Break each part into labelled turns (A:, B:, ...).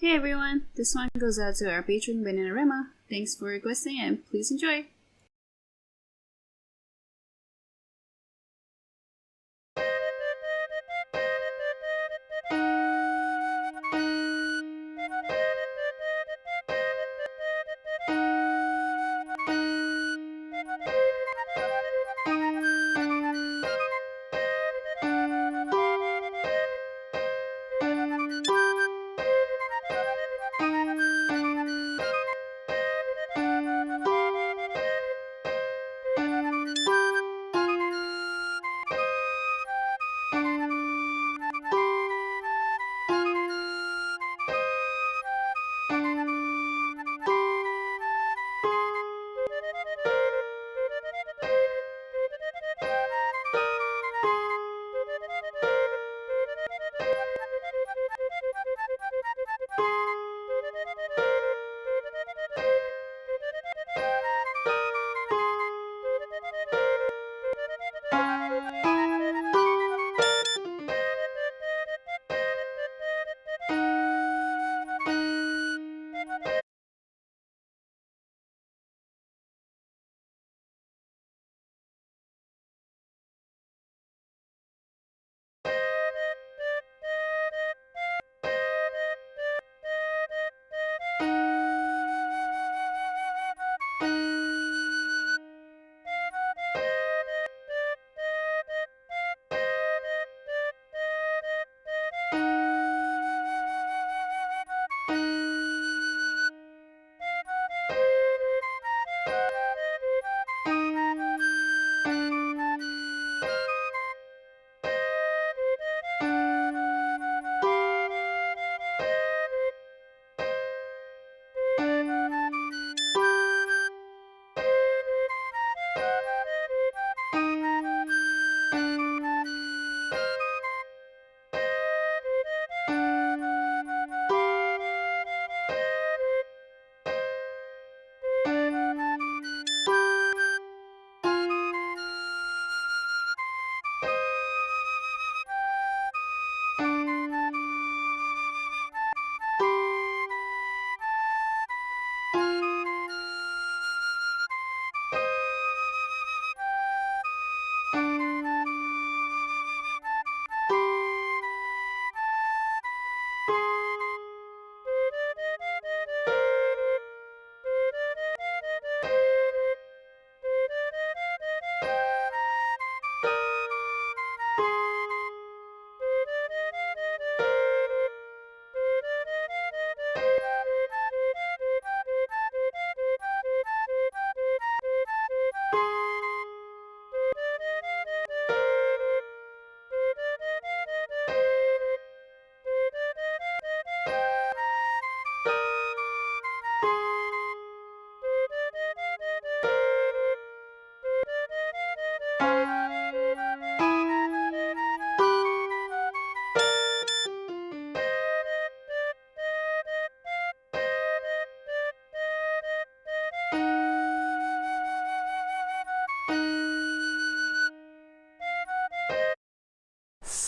A: Hey everyone, this one goes out to our patron Bananarema. Thanks for requesting and please enjoy!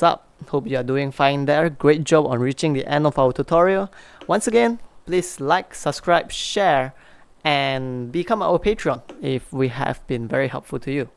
B: Sup, hope you are doing fine there. Great job on reaching the end of our tutorial. Once again, please like, subscribe, share, and become our patron if we have been very helpful to you.